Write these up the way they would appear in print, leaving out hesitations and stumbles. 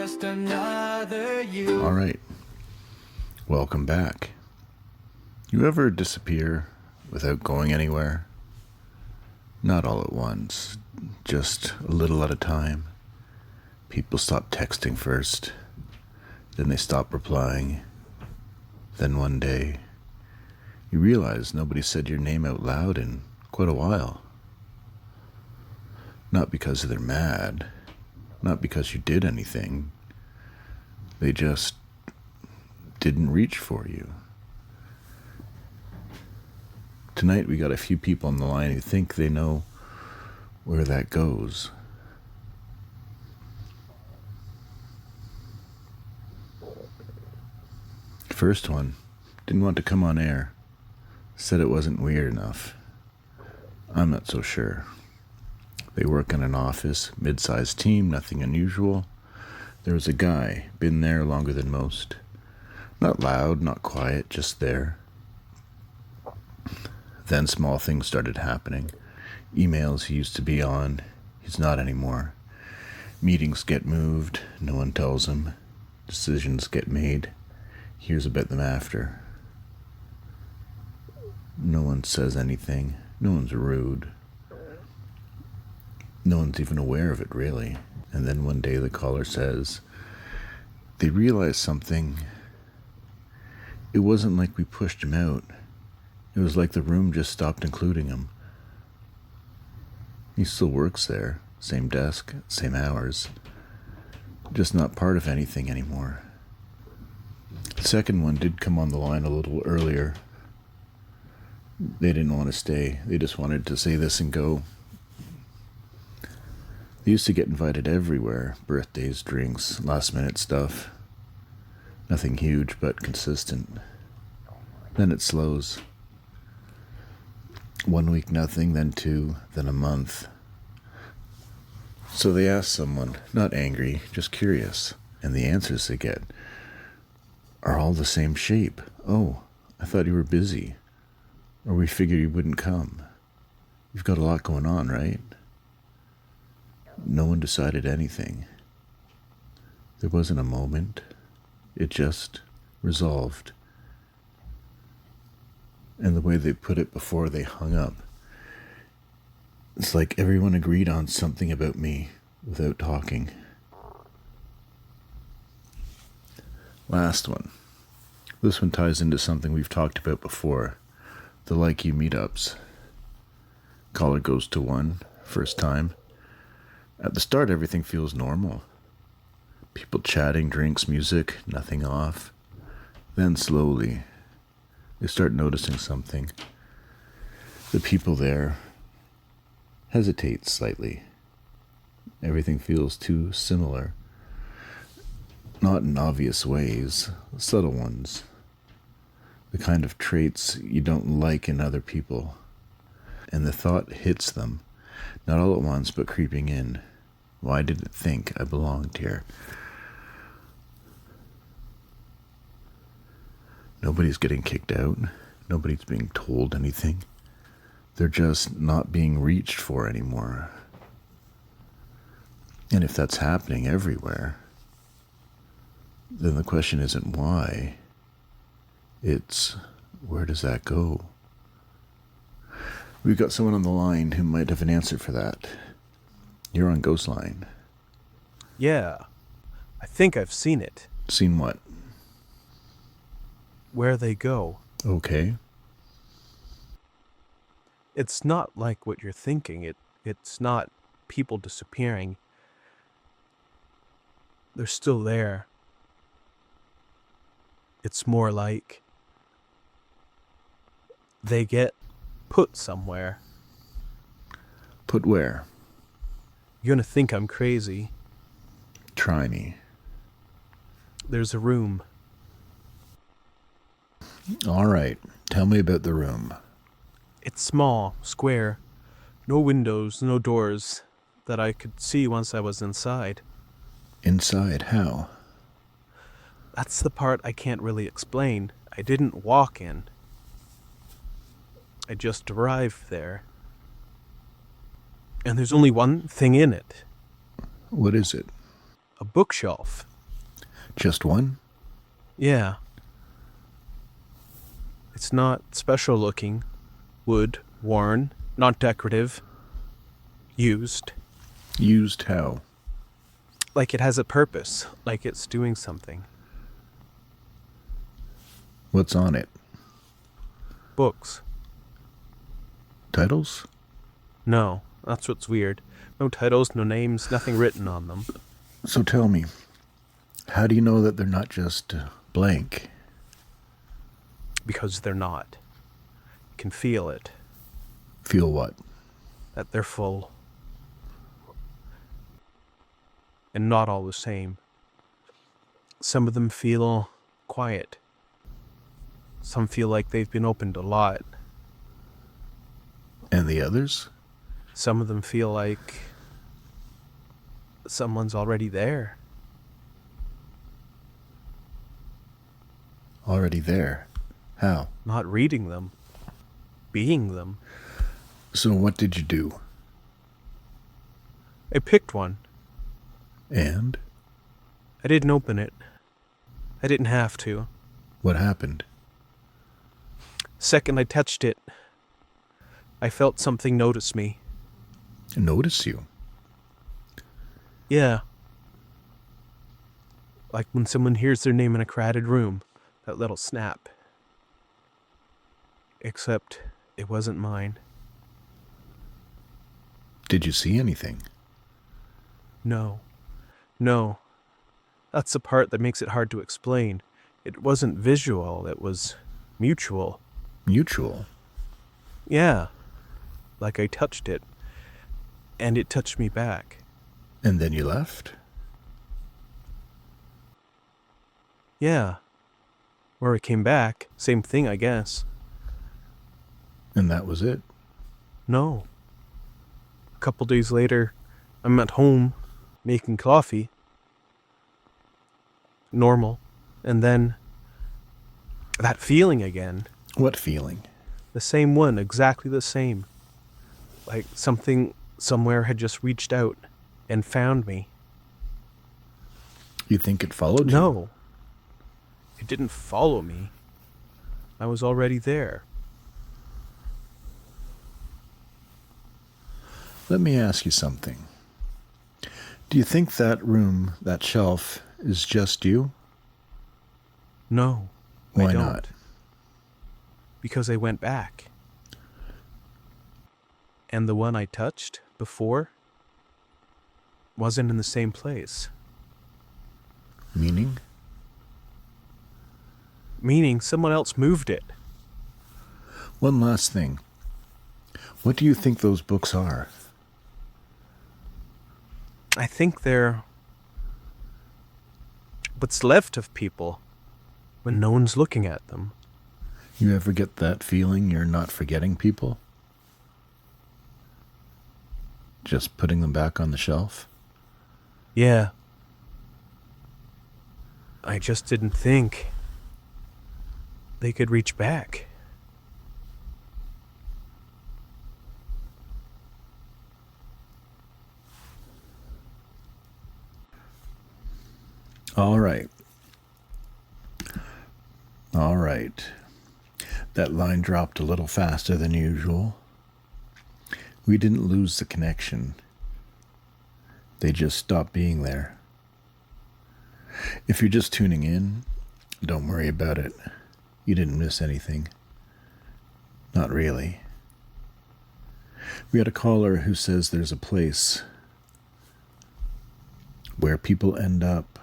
just another you. All right. Welcome back. You ever disappear without going anywhere? Not all at once, just a little at a time. People stop texting first, then they stop replying. Then one day, you realize nobody said your name out loud in quite a while. Not because they're mad, not because you did anything. They just didn't reach for you. Tonight we got a few people on the line who think they know where that goes. First one didn't want to come on air. Said it wasn't weird enough. I'm not so sure. They work in an office, mid-sized team, nothing unusual. There was a guy, been there longer than most. Not loud, not quiet, just there. Then small things started happening. Emails he used to be on, he's not anymore. Meetings get moved, no one tells him. Decisions get made, hears about them after. No one says anything, no one's rude. No one's even aware of it, really. And then one day the caller says, they realized something. It wasn't like we pushed him out. It was like the room just stopped including him. He still works there, same desk, same hours. Just not part of anything anymore. The second one did come on the line a little earlier. They didn't want to stay. They just wanted to say this and go. They used to get invited everywhere. Birthdays, drinks, last-minute stuff. Nothing huge, but consistent. Then it slows. 1 week nothing, then 2, then a month. So they ask someone, not angry, just curious, and the answers they get are all the same shape. Oh, I thought you were busy. Or we figured you wouldn't come. You've got a lot going on, right? No one decided anything. There wasn't a moment. It just resolved. And the way they put it before they hung up, it's like everyone agreed on something about me without talking. Last one. This one ties into something we've talked about before, the Like You meetups. Caller goes to one, first time. At the start, everything feels normal. People chatting, drinks, music, nothing off. Then slowly, they start noticing something. The people there hesitate slightly. Everything feels too similar. Not in obvious ways, subtle ones. The kind of traits you don't like in other people. And the thought hits them, not all at once, but creeping in. Why did it think I belonged here? Nobody's getting kicked out. Nobody's being told anything. They're just not being reached for anymore. And if that's happening everywhere, then the question isn't why. It's where does that go? We've got someone on the line who might have an answer for that. You're on GhostLine. Yeah, I think I've seen it. Seen what? Where they go. Okay. It's not like what you're thinking. It's not people disappearing. They're still there. It's more like they get put somewhere. Put where? You're gonna think I'm crazy. Try me. There's a room. All right. Tell me about the room. It's small, square. No windows, no doors that I could see once I was inside. Inside, how? That's the part I can't really explain. I didn't walk in. I just arrived there. And there's only one thing in it. What is it? A bookshelf. Just one? Yeah. It's not special looking. Wood, worn, not decorative. Used. Used how? Like it has a purpose, like it's doing something. What's on it? Books. Titles? No, that's what's weird. No titles, no names, nothing written on them. So tell me, how do you know that they're not just blank? Because they're not. You can feel it. Feel what? That they're full. And not all the same. Some of them feel quiet. Some feel like they've been opened a lot. And the others? Some of them feel like someone's already there. Already there. How? Not reading them. Being them. So what did you do? I picked one. And? I didn't open it. I didn't have to. What happened? Second I touched it, I felt something notice me. Notice you? Yeah. Like when someone hears their name in a crowded room, that little snap. Except it wasn't mine. Did you see anything? No. No. That's the part that makes it hard to explain. It wasn't visual, it was mutual. Mutual? Yeah. Like I touched it. And it touched me back. And then you left? Yeah. Where I came back, same thing, I guess. And that was it? No. A couple days later, I'm at home, making coffee. Normal. And then, that feeling again. What feeling? The same one, exactly the same. Like something somewhere had just reached out and found me. You think it followed you? No. It didn't follow me. I was already there. Let me ask you something. Do you think that room, that shelf, is just you? No, Why I don't. not? Because I went back. And the one I touched before wasn't in the same place. Meaning? Meaning someone else moved it. One last thing. What do you think those books are? I think they're what's left of people when no one's looking at them. You ever get that feeling you're not forgetting people? Just putting them back on the shelf? Yeah. I just didn't think they could reach back. All right. All right. That line dropped a little faster than usual. We didn't lose the connection. They just stopped being there. If you're just tuning in, don't worry about it. You didn't miss anything. Not really. We had a caller who says there's a place where people end up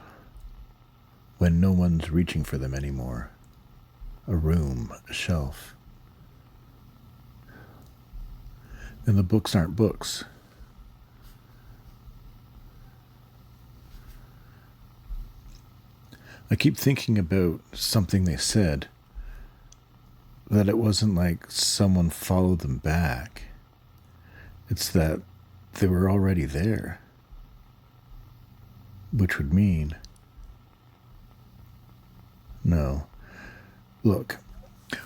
when no one's reaching for them anymore. A room, a shelf. And the books aren't books. I keep thinking about something they said, that it wasn't like someone followed them back. It's that they were already there. Which would mean... No. Look,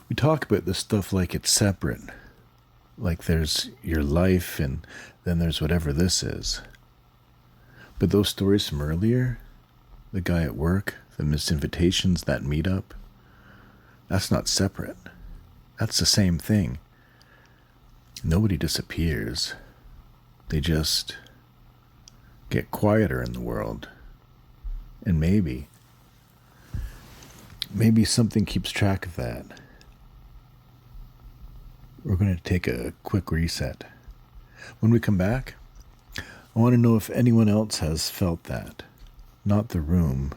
we talk about this stuff like it's separate. Like there's your life and then there's whatever this is. But those stories from earlier, the guy at work, the missed invitations, that meetup. That's not separate. That's the same thing. Nobody disappears. They just get quieter in the world. And maybe something keeps track of that. We're going to take a quick reset. When we come back, I want to know if anyone else has felt that. Not the room,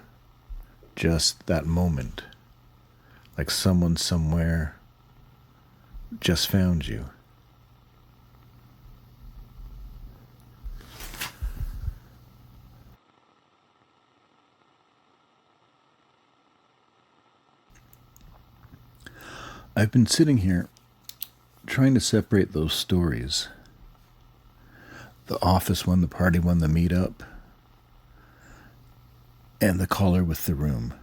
just that moment. Like someone somewhere just found you. I've been sitting here trying to separate those stories. The office one, the party one, the meetup, and the caller with the room,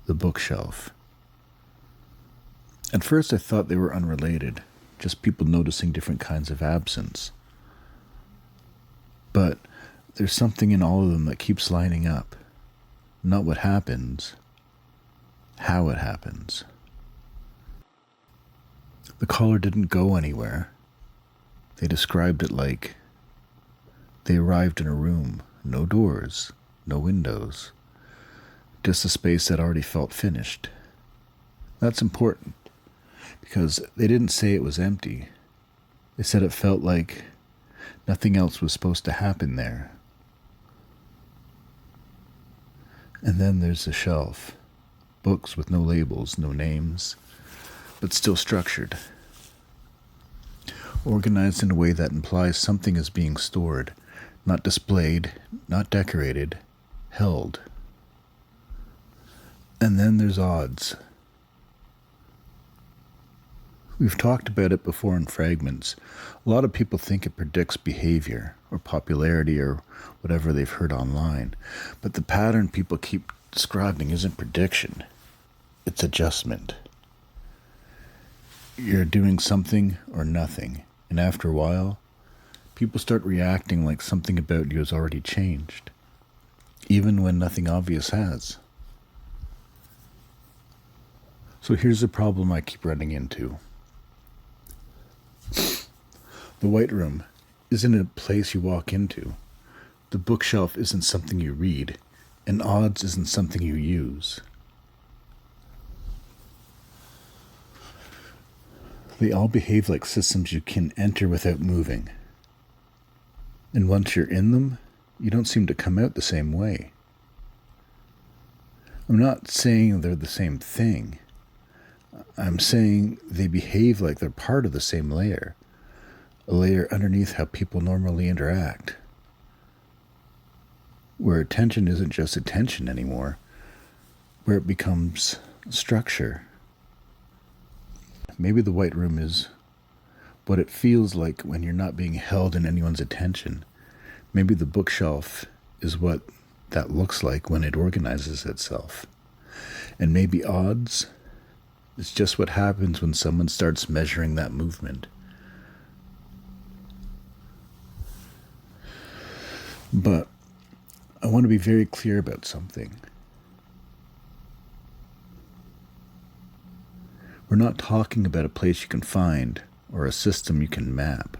the bookshelf. At first I thought they were unrelated, just people noticing different kinds of absence. But there's something in all of them that keeps lining up. Not what happens, how it happens. The caller didn't go anywhere. They described it like they arrived in a room, no doors, no windows, just a space that already felt finished. That's important, because they didn't say it was empty. They said it felt like nothing else was supposed to happen there. And then there's the shelf, books with no labels, no names, but still structured. Organized in a way that implies something is being stored, not displayed, not decorated, held. And then there's odds. We've talked about it before in fragments. A lot of people think it predicts behavior or popularity or whatever they've heard online. But the pattern people keep describing isn't prediction. It's adjustment. You're doing something or nothing, and after a while, people start reacting like something about you has already changed, even when nothing obvious has. So here's the problem I keep running into. The White Room isn't a place you walk into. The bookshelf isn't something you read, and odds isn't something you use. They all behave like systems you can enter without moving. And once you're in them, you don't seem to come out the same way. I'm not saying they're the same thing. I'm saying they behave like they're part of the same layer. A layer underneath how people normally interact. Where attention isn't just attention anymore. Where it becomes structure. Maybe the White Room is what it feels like when you're not being held in anyone's attention. Maybe the bookshelf is what that looks like when it organizes itself. And maybe odds is just what happens when someone starts measuring that movement. But I want to be very clear about something. We're not talking about a place you can find or a system you can map.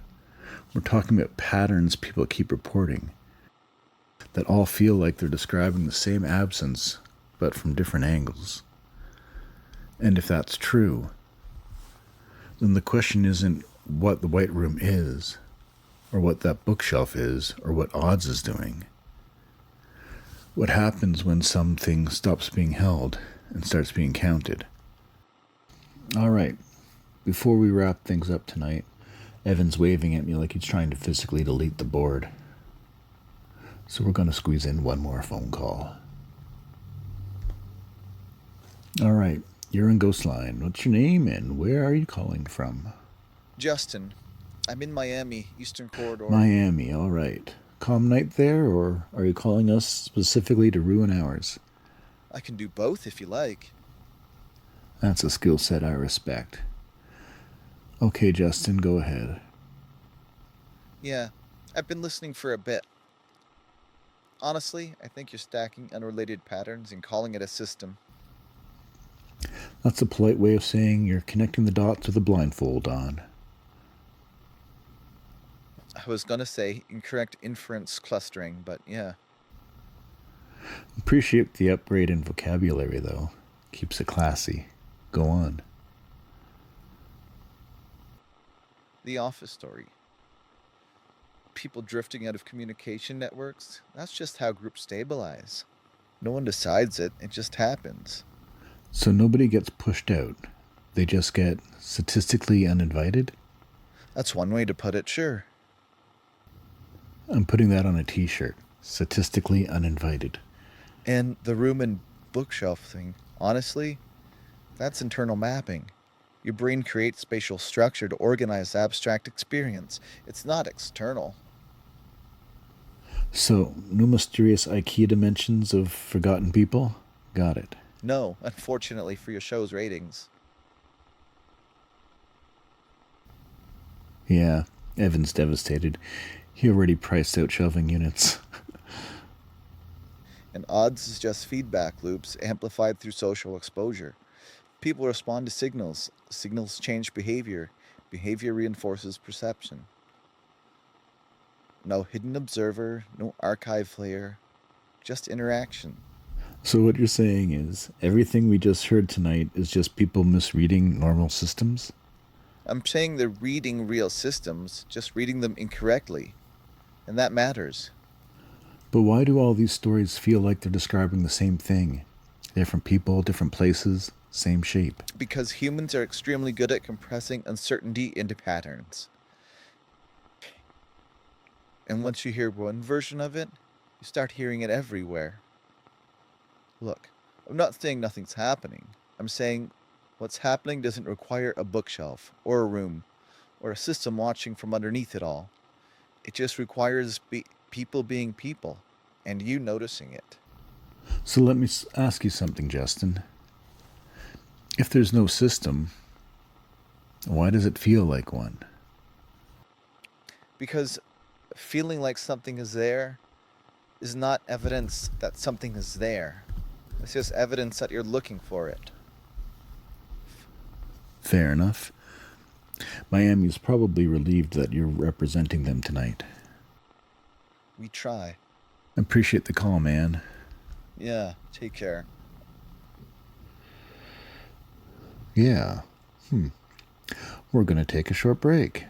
We're talking about patterns people keep reporting that all feel like they're describing the same absence, but from different angles. And if that's true, then the question isn't what the White Room is, or what that bookshelf is, or what odds is doing. What happens when something stops being held and starts being counted? All right, before we wrap things up tonight, Evan's waving at me like he's trying to physically delete the board. So we're going to squeeze in one more phone call. All right, you're in GhostLine. What's your name and where are you calling from? Justin. I'm in Miami, Eastern Corridor. Miami, all right. Calm night there, or are you calling us specifically to ruin ours? I can do both if you like. That's a skill set I respect. Okay, Justin, go ahead. Yeah, I've been listening for a bit. Honestly, I think you're stacking unrelated patterns and calling it a system. That's a polite way of saying you're connecting the dots with a blindfold on. I was gonna say incorrect inference clustering, but yeah. Appreciate the upgrade in vocabulary, though. Keeps it classy. Go on. The office story. People drifting out of communication networks, that's just how groups stabilize. No one decides it, it just happens. So nobody gets pushed out. They just get statistically uninvited? That's one way to put it, sure. I'm putting that on a t-shirt. Statistically uninvited. And the room and bookshelf thing, honestly, that's internal mapping. Your brain creates spatial structure to organize abstract experience. It's not external. So, no mysterious IKEA dimensions of forgotten people? Got it. No, unfortunately for your show's ratings. Yeah, Evan's devastated. He already priced out shelving units. And odds is just feedback loops amplified through social exposure. People respond to signals. Signals change behavior. Behavior reinforces perception. No hidden observer, no archive layer, just interaction. So what you're saying is, everything we just heard tonight is just people misreading normal systems? I'm saying they're reading real systems, just reading them incorrectly. And that matters. But why do all these stories feel like they're describing the same thing? Different people, different places, same shape. Because humans are extremely good at compressing uncertainty into patterns. And once you hear one version of it, you start hearing it everywhere. Look, I'm not saying nothing's happening. I'm saying what's happening doesn't require a bookshelf, or a room, or a system watching from underneath it all. It just requires people being people, and you noticing it. So let me ask you something, Justin. If there's no system, why does it feel like one? Because feeling like something is there is not evidence that something is there. It's just evidence that you're looking for it. Fair enough. Miami's probably relieved that you're representing them tonight. We try. Appreciate the call, man. Yeah, take care. Yeah. We're gonna take a short break.